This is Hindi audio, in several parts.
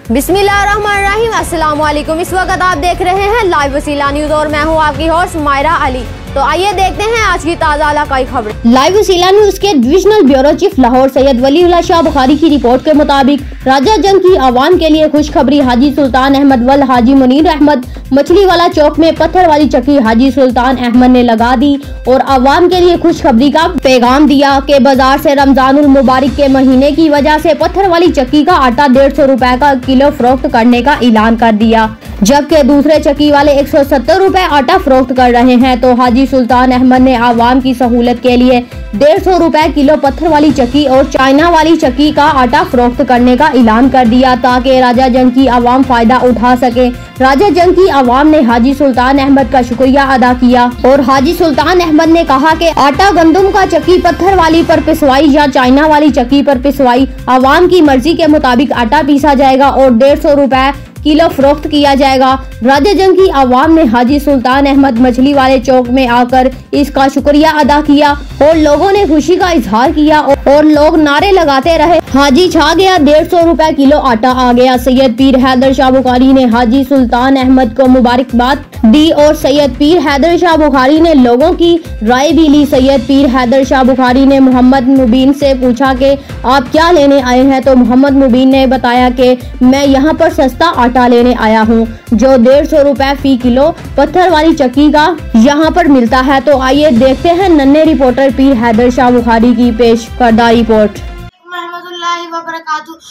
बिस्मिल्लाहिर्रहमानिर्रहीम। अस्सलाम वालेकुम। इस वक्त आप देख रहे हैं लाइव वसीला न्यूज़ और मैं हूं आपकी होस्ट मायरा अली। तो आइए देखते हैं आज की ताज़ा इलाकाई खबरें। लाइव वसीला न्यूज़ के divisional bureau chief Lahore Syed Waliullah Shah Bukhari की रिपोर्ट के मुताबिक राजा जंग की आवाम के लिए खुशखबरी। हाजी सुल्तान अहमद वल हाजी मुनीर अहमद मछली वाला चौक में पत्थर वाली चक्की हाजी सुल्तान अहमद ने लगा दी और आवाम के लिए खुशखबरी का पैगाम दिया कि बाजार से रमजानुल मुबारक के महीने की वजह से पत्थर वाली चक्की का आटा 150 रुपए का किलो फरोख्त करने का ऐलान कर दिया, जबकि दूसरे चक्की वाले 170 रुपए आटा फरोख्त कर रहे हैं। तो हाजी सुल्तान अहमद ने आवाम की सहूलत के लिए 150 रुपए किलो पत्थर वाली चक्की और चाइना वाली चक्की का आटा फरोख्त करने का ऐलान कर दिया ताकि राजा जंग की आवाम फायदा उठा सके। राजा जंग की आवाम ने हाजी सुल्तान अहमद का शुक्रिया अदा किया और हाजी सुल्तान अहमद ने कहा कि आटा गंदुम का चक्की पत्थर वाली पर पिसवाई या चाइना वाली चक्की पर पिसवाई आवाम की मर्जी के मुताबिक आटा पीसा जाएगा और 150 रुपए किलो फरोख्त किया जाएगा। राजा जंग की आवाम ने हाजी सुल्तान अहमद मछली वाले चौक में आकर इसका शुक्रिया अदा किया और लोगों ने खुशी का इजहार किया और लोग नारे लगाते रहे, हाजी छा गया, 150 रुपए किलो आटा आ गया। सैयद पीर हैदर शाह बुखारी ने हाजी सुल्तान अहमद को मुबारकबाद दी और सैयद पीर हैदर शाह बुखारी ने लोगों की राय भी ली। सैयद पीर हैदर शाह बुखारी ने मोहम्मद मुबीन से पूछा कि आप क्या लेने आए हैं, तो मोहम्मद मुबीन ने बताया कि मैं यहाँ पर सस्ता आटा लेने आया हूँ जो 150 रुपए फी किलो पत्थर वाली चक्की का यहाँ पर मिलता है। तो आइए देखते हैं नन्हे रिपोर्टर पीर हैदर शाह बुखारी की पेश करदा रिपोर्ट।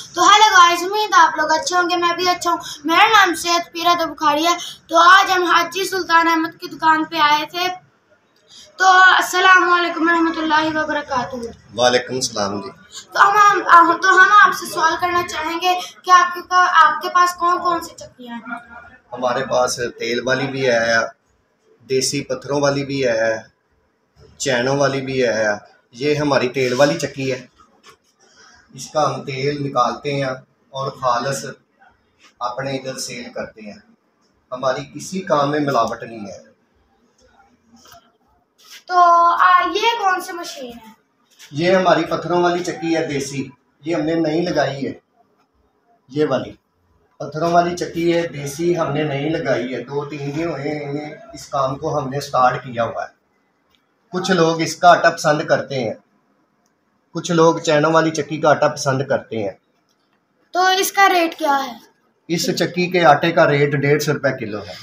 तो हेलो गाइस, उम्मीद आप लोग अच्छे होंगे, मैं भी अच्छा हूँ। मेरा नाम सैयद पीर हैदर बुखारी है। तो आज हम हाजी सुल्तान अहमद की दुकान पे आए थे। तो अस्सलाम वालेकुम रहमतुल्लाहि व बरकातुहू। वालेकुम सलाम जी। तो हम आपसे सवाल करना चाहेंगे कि आपके पास कौन कौन सी चक्कियाँ हैं? हमारे पास तेल वाली भी है, देसी पत्थरों वाली भी है, चैनों वाली भी है। ये हमारी तेल वाली चक्की है, इसका हम तेल निकालते हैं और खालस अपने इधर सेल करते हैं। हमारी किसी काम में मिलावट नहीं है। तो ये कौन सी मशीन है? ये हमारी पत्थरों वाली चक्की है देसी, ये हमने नई लगाई है। ये वाली पत्थरों वाली चक्की है देसी, हमने नई लगाई है। 2-3 दिन हुए हैं इस काम को हमने स्टार्ट किया हुआ है। कुछ लोग इसका आटा पसंद करते हैं, कुछ लोग चैनों वाली चक्की का आटा पसंद करते हैं। तो इसका रेट क्या है? इस चक्की के आटे का रेट 150 रुपए किलो है।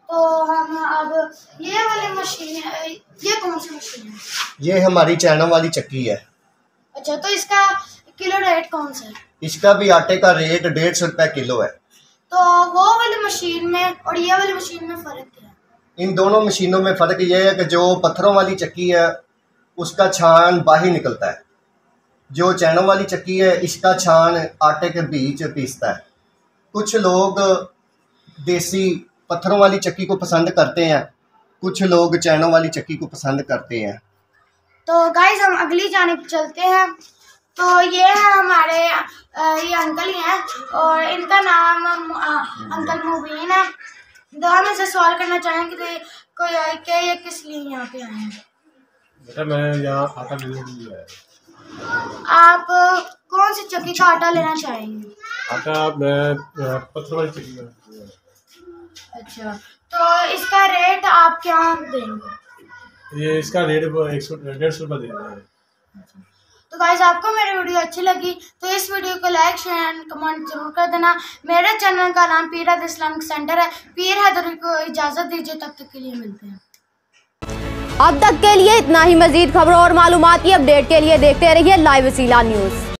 तो हम अब ये वाली मशीन है, ये कौन सी मशीन है? ये हमारी चैनों वाली चक्की है। अच्छा, तो इसका किलो रेट कौन सा है? इसका भी आटे का रेट 150 रुपए किलो है। तो वो वाली मशीन में और ये वाली मशीन में फ़र्क क्या है? इन दोनों मशीनों में फ़र्क ये है कि जो पत्थरों वाली चक्की है उसका छान बाहर निकलता है, जो चैनों वाली चक्की है इसका छान आटे के बीच पीसता है। कुछ लोग देसी पत्थरों वाली चक्की को पसंद करते हैं, कुछ लोग चैनों वाली चक्की को पसंद करते हैं। तो गाइस हम अगली जानिब चलते हैं। तो ये है हमारे ये अंकल ही हैं और इनका नाम अंकल मुबीन है। तो हम इनसे सवाल करना चाहेंगे कि ये किस लिए यहाँ पे आए हैं? बेटा मैं यहाँ आटा लेने के लिए आया। आप कौन सी चक्की का आटा लेना चाहेंगे? आटा मैं पत्थर वाली चक्की का। अच्छा, तो इसका रेट आप क्या देंगे? ये इसका रेट 150 रुपये दे रहे हैं। तो गाइस आपको मेरी वीडियो अच्छी लगी तो इस वीडियो को लाइक शेयर एंड कमेंट जरूर कर देना। मेरे चैनल का नाम पीर हैदर इस्लामिक सेंटर है। पीर हैदर को इजाज़त दीजिए, तब तक के लिए मिलते हैं। अब तक के लिए इतना ही। मजीद खबरों और मालूमाती अपडेट के लिए देखते रहिए लाइव वसीला न्यूज़।